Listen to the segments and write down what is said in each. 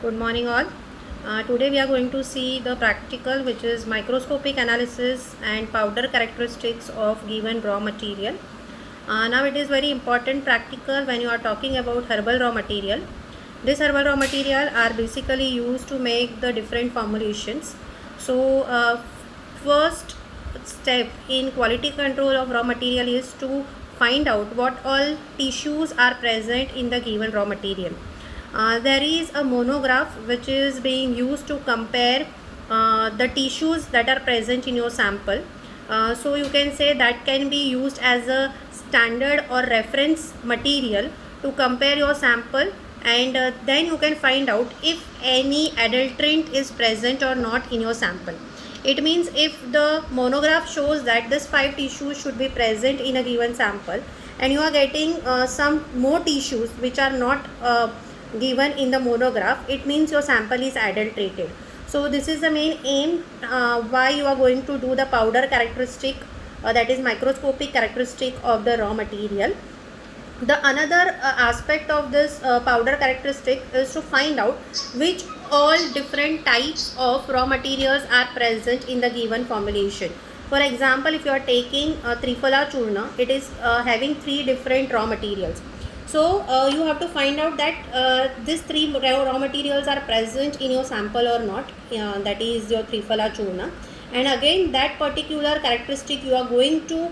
Good morning all. Today we are going to see the practical, which is microscopic analysis and powder characteristics of given raw material. Now it is very important practical when you are talking about herbal raw material. This herbal raw material are basically used to make the different formulations. First step in quality control of raw material is to find out what all tissues are present in the given raw material. There is a monograph which is being used to compare the tissues that are present in your sample. So you can say that can be used as a standard or reference material to compare your sample, and then you can find out if any adulterant is present or not in your sample. It means if the monograph shows that this 5 tissues should be present in a given sample, and you are getting some more tissues which are not given in the monograph, it means your sample is adulterated. So this is the main aim why you are going to do the powder characteristic, that is microscopic characteristic of the raw material. The another aspect of this powder characteristic is to find out which all different types of raw materials are present in the given formulation. For example, if you are taking Triphala Churna, it is having 3 different raw materials. So you have to find out that these 3 raw materials are present in your sample or not, that is your Triphala Churna. And again, that particular characteristic you are going to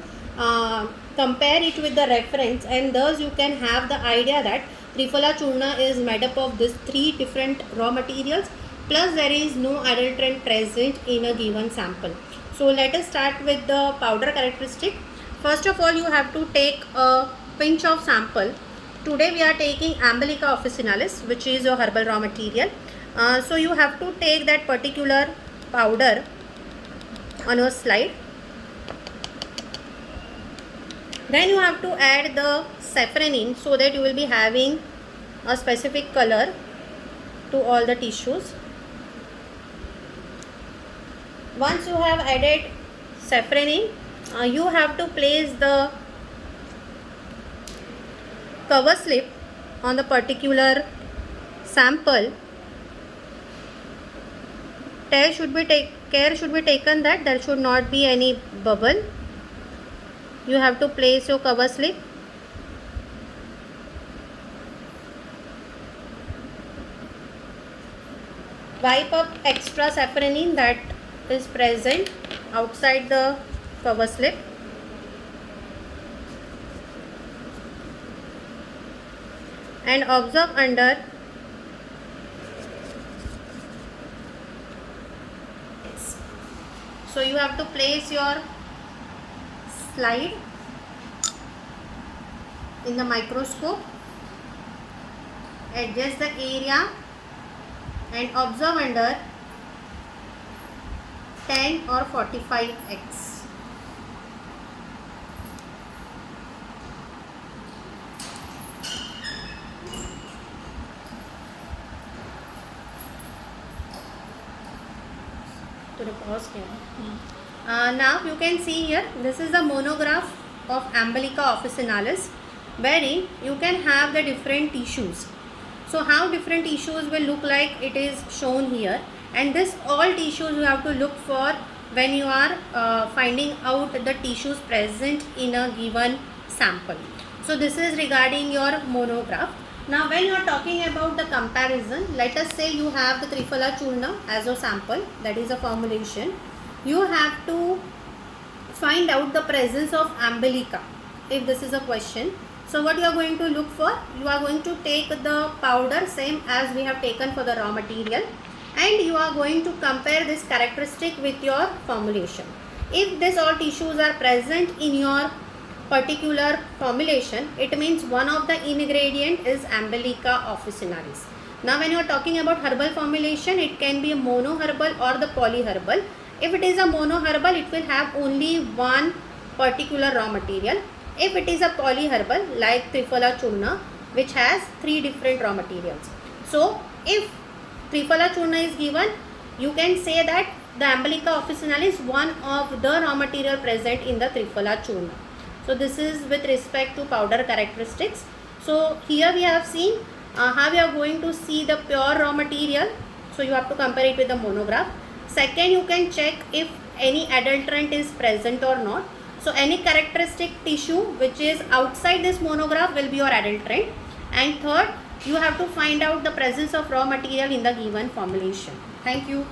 compare it with the reference, and thus you can have the idea that Triphala Churna is made up of these 3 different raw materials, plus there is no adulterant present in a given sample. So let us start with the powder characteristic. First of all, you have to take a pinch of sample. Today we are taking Ambelica officinalis, which is your herbal raw material. So you have to take that particular powder on your slide. Then you have to add the safranin so that you will be having a specific color to all the tissues. Once you have added safranin, you have to place the cover slip on the particular sample. Care should be taken that there should not be any bubble. You have to place your cover slip. Wipe up extra safranin that is present outside the cover slip. And observe under so you have to place your slide in the microscope, adjust the area and observe under 10 or 45x. Now you can see here, this is the monograph of Ambelica officinalis, wherein you can have the different tissues. So how different tissues will look like, it is shown here, and this all tissues you have to look for when you are finding out the tissues present in a given sample. So this is regarding your monograph. Now when you are talking about the comparison, let us say you have the Triphala Churna as a sample, that is a formulation. You have to find out the presence of Ambelica, if this is a question. So what you are going to look for, you are going to take the powder same as we have taken for the raw material, and you are going to compare this characteristic with your formulation. If these all tissues are present in your particular formulation, it means one of the ingredient is Ambelica officinalis. Now when you are talking about herbal formulation, it can be a monoherbal or the polyherbal. If it is a monoherbal, it will have only one particular raw material. If it is a polyherbal like Triphala Churna, which has 3 different raw materials. So if Triphala Churna is given, you can say that the Ambelica officinalis is one of the raw material present in the Triphala Churna. So this is with respect to powder characteristics. So here we have seen how you are going to see the pure raw material? So you have to compare it with the monograph. Second, you can check if any adulterant is present or not. So any characteristic tissue which is outside this monograph will be your adulterant. And third, you have to find out the presence of raw material in the given formulation. Thank you.